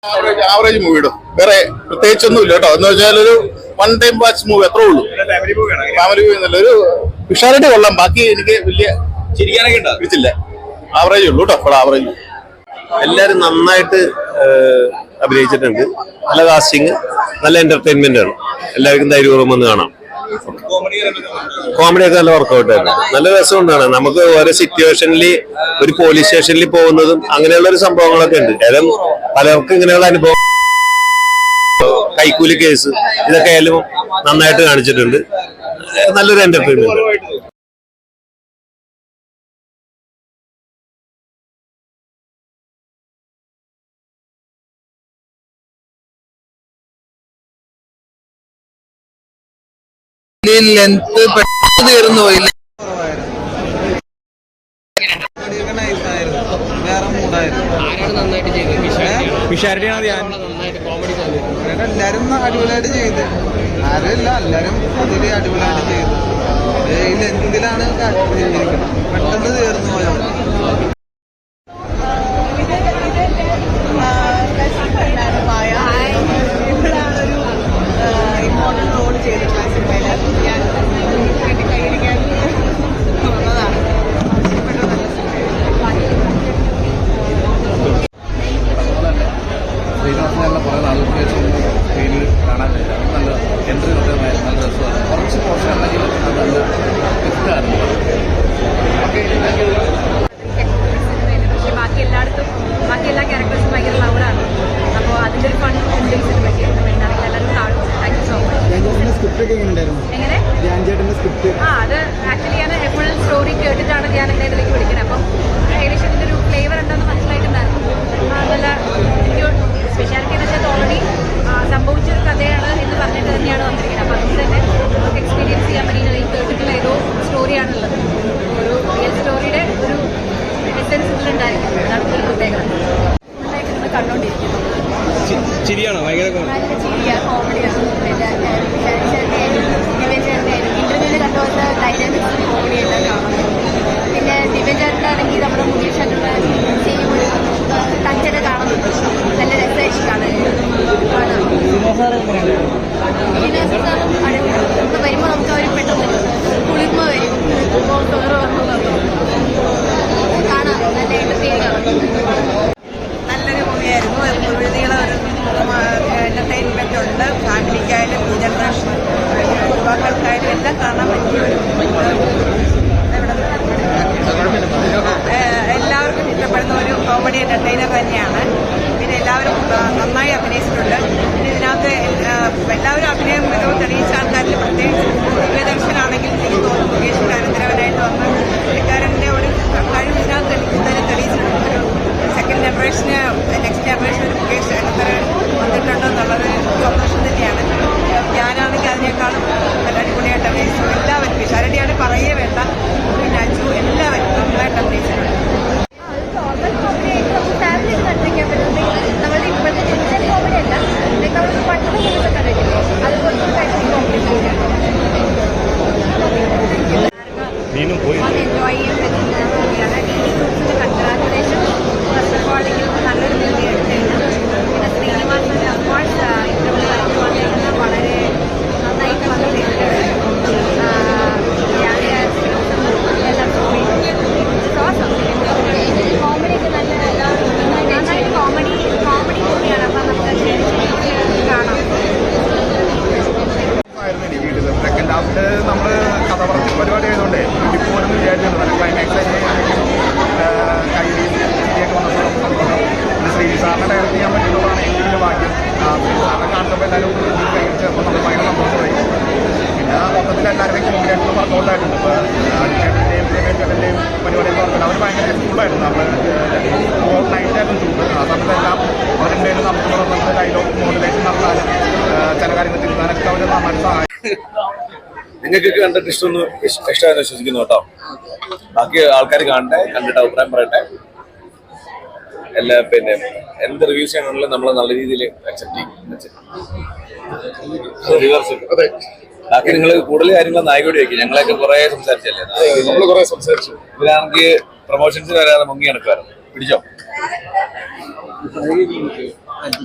Average മൂവിയുടെ വേറെ പ്രത്യേകിച്ചൊന്നുമില്ല കേട്ടോ. എന്ന് വെച്ചാൽ ഒരു വൺ ടൈം വാച്ച് മൂവി അത്രേ ഉള്ളൂ. ഫാമിലി മൂവി എന്നല്ല, ഒരു വിഷാലിറ്റി കൊള്ളാം. ബാക്കി എനിക്ക് വലിയ ചിരിക്കാനൊക്കെ ആവറേജ് ഉള്ളൂ കേട്ടോ. ആവറേജ് എല്ലാരും നന്നായിട്ട് അഭിനയിച്ചിട്ടുണ്ട്. നല്ല കാസ്റ്റിംഗ്, നല്ല എന്റർടൈൻമെന്റ് ആണ്. എല്ലാവർക്കും ധൈര്യപൂർവ്വം വന്ന് കാണാം. കോമഡി ഒക്കെ നല്ല വർക്കൗട്ട് ആയിരുന്നു. നല്ല രസമുണ്ടാണ്. നമുക്ക് ഓരോ സിറ്റുവേഷനിൽ ഒരു പോലീസ് സ്റ്റേഷനിൽ പോകുന്നതും അങ്ങനെയുള്ള ഒരു സംഭവങ്ങളൊക്കെ ഉണ്ട്. ഏതായാലും പലർക്കും ഇങ്ങനെയുള്ള അനുഭവം, കൈക്കൂലി കേസ്, ഇതൊക്കെ ആയാലും നന്നായിട്ട് കാണിച്ചിട്ടുണ്ട്. നല്ലൊരു എന്റർടൈൻമെന്റ്. ലെങ്ത് പെട്ടെന്ന് തീർന്നു പോയില്ല. എല്ലാരും അടിപൊളിയായിട്ട് ചെയ്ത്, ആരുമില്ല, എല്ലാരും അതില് അടിപൊളിയായിട്ട് ചെയ്തു. ഈ ലെങ്തിലാണ് പെട്ടെന്ന് തീർന്നു പോയത്. അത് ആക്ച്വലി ഞാൻ എപ്പോഴും സ്റ്റോറി കേട്ടിട്ടാണ് ഞാൻ എൻ്റെ ഇതിലേക്ക് വിളിക്കുന്നത്. അപ്പം ഏകദേശം ഇതിൻ്റെ ഒരു ഫ്ലേവർ ഉണ്ടെന്ന് മനസ്സിലായിട്ടുണ്ടായിരുന്നു. നല്ല എനിക്ക് സ്പെഷ്യാലിറ്റി എന്ന് വെച്ചാൽ ഓൾറെഡി സംഭവിച്ചൊരു കഥയാണ് എന്ന് പറഞ്ഞിട്ട് തന്നെയാണ് വന്നിരിക്കുന്നത്. അപ്പം അതുകൊണ്ട് തന്നെ നമുക്ക് എക്സ്പീരിയൻസ് ചെയ്യാൻ പറ്റിയില്ല. ഈ കേട്ടിട്ടുള്ള ഏതോ സ്റ്റോറിയാണുള്ളത്. ഒരു റിയൽ സ്റ്റോറിയുടെ ഒരു എസെൻസ് ഇതിലുണ്ടായിരിക്കും. അതാണ് ഒരു പ്രത്യേകത. ഫുള്ളായിട്ട് നമ്മൾ കണ്ടുകൊണ്ടിരിക്കുന്നത്. ചിരിയാണോ? ഭയങ്കര ചിരിയാണ്, കോമഡിയാണ്. ഡൈനാമിക്സ് കോമഡിയെല്ലാം കാണാം. പിന്നെ ദിവ്യചാരനാണെങ്കിൽ നമ്മുടെ മുനീഷായിട്ടുള്ള സെയിം ഒരു ടച്ചൊക്കെ കാണുന്നുണ്ട്. നല്ല രസമായിട്ട് കാണാൻ നമ്മൾ വരുമ്പോൾ നമുക്ക് അവർ പെട്ടെന്ന് കുളിർമ വരും. ഇപ്പോൾ ചോറ് വന്നു കാണാം. നല്ല എന്റർടൈൻ കാണാം. നല്ലൊരു മൂവിയായിരുന്നു. മുഴുവനുള്ള ഒരു എന്റർടൈൻമെന്റ് ഉണ്ട്. ഫാമിലിക്കായാലും ജനറേഷൻ യുവാക്കൾക്കായാലും എല്ലാം കാണാൻ പറ്റിയ എല്ലാവർക്കും ഇഷ്ടപ്പെടുന്ന ഒരു കോമഡി എന്റർടൈനർ തന്നെയാണ്. പിന്നെ എല്ലാവരും നന്നായി അഭിനയിച്ചിട്ടുണ്ട്. പിന്നെ ഇതിനകത്ത് എല്ലാവരും അഭിനയം തെളിയിച്ച ആൾക്കാരിൽ പ്രത്യേകിച്ച് ദിവ്യദർശനാണെങ്കിൽ എനിക്ക് തോന്നുന്നു മുകേഷ് അനന്തരവനായിട്ട് വന്ന് പുള്ളിക്കാരൻ്റെ ഒരു കഴിവ് ഇതിനകത്ത് തെളിയിച്ചിട്ടുണ്ട്. ഒരു സെക്കൻഡ് ജനറേഷന് നെക്സ്റ്റ് ജനറേഷൻ ഒരു മുകേഷ് അനന്തരവൻ വന്നിട്ടുണ്ടെന്നുള്ളത് സന്തോഷം തന്നെയാണ്. ഞാനാണെങ്കിൽ അതിനേക്കാളും നല്ല അടിപൊളിയായിട്ട് അഭിനയിച്ചു. എല്ലാവരും വിശാലടിയാണ് പറയേ വേണ്ട. പിന്നെ അജു എല്ലാവരും നന്നായിട്ട് അഭിനയിച്ചിട്ടുണ്ട്. നമ്മളുടെ ഇപ്പോഴത്തെ ജനറൽ കോമഡി അല്ല, നമ്മൾ പണ്ട് ദിവസം കണ്ടിട്ടില്ലേ, അതുപോലെ എൻജോയ് ചെയ്യാൻ പറ്റുന്ന മൂവിയാണ്. കൺഗ്രാറ്റുലേഷൻ. ഫസ്റ്റ് ഓഫ് ഓൾ എനിക്ക് നല്ലൊരു മൂവി എടുത്തിട്ടുണ്ട്. പിന്നെ ശ്രീനിവാസൻ അഫ്കോഴ്സ് ഇന്റർവ്യൂ കഴിഞ്ഞ് വന്നിരിക്കുന്ന വളരെ നന്നായിട്ട് വന്ന് ചെയ്തിട്ടുണ്ട്. എല്ലാം കോമഡിയൊക്കെ നന്നായിട്ട് കോമഡി മൂവിയാണ്. അപ്പം നമുക്ക് കാണാം. സെക്കൻഡ് ഹാഫില് നമ്മള് കഥ പറഞ്ഞ പരിപാടി ആയതുകൊണ്ട് ഇപ്പോഴൊന്നും വിചാരിച്ചിട്ടുണ്ട്. നല്ല ക്ലൈമാക്സ് കൈയൊക്കെ വന്നപ്പോൾ സന്തോഷം. പിന്നെ ശ്രീസാറിനെ ഡയറക്റ്റ് ചെയ്യാൻ പറ്റുന്നതാണ് ഏറ്റവും വലിയ ഭാഗ്യം. ശ്രീസാറിനെ കാണുമ്പോൾ എല്ലാവരും കഴിച്ചപ്പോൾ നമ്മൾ ഭയങ്കര സന്തോഷമായി. പിന്നെ മൊത്തത്തിൽ എല്ലാവരുടെയും കോമ്പിനേഷൻ വർക്കൗട്ടായിട്ടുണ്ട്. ഇപ്പോൾ അടിച്ചേട്ടൻ്റെയും ചേട്ടൻ്റെയും പരിപാടിയൊക്കെ പറഞ്ഞാൽ അവർ ഭയങ്കര സ്കൂളായിരുന്നു. നമ്മൾ നൈറ്റായിരുന്നു ചൂട്. ആ സമയത്തെല്ലാം അവരുണ്ടെങ്കിലും നമുക്ക് ഡയലോഗ് മോഡുലേഷൻ നടത്താനും ചില കാര്യങ്ങൾ തിരുത്താനൊക്കെ അവർ നന്നായിട്ട് സഹായിക്കും. നിങ്ങൾക്കൊക്കെ കണ്ടിട്ട് ഇഷ്ടമാണെന്ന് വിശ്വസിക്കുന്നു കേട്ടോ. ബാക്കി ആൾക്കാർ കാണട്ടെ, കണ്ടിട്ട് അഭിപ്രായം പറയട്ടെ. എല്ലാം പിന്നെ എന്ത് റിവ്യൂസ് ചെയ്യണമെങ്കിലും നമ്മൾ നല്ല രീതിയിൽ അക്സെപ്റ്റ് ചെയ്യും. ബാക്കി നിങ്ങൾ കൂടുതൽ കാര്യങ്ങൾ നായികോട് വയ്ക്കും. ഞങ്ങളൊക്കെ കുറെ സംസാരിച്ചല്ലേ, നമ്മൾ കുറെ സംസാരിച്ചു. ഇവരാണെങ്കിൽ പ്രൊമോഷൻസിന് വരാതെ മുങ്ങി നടക്കുമായിരുന്നു. പിടിച്ചോ? അഞ്ച്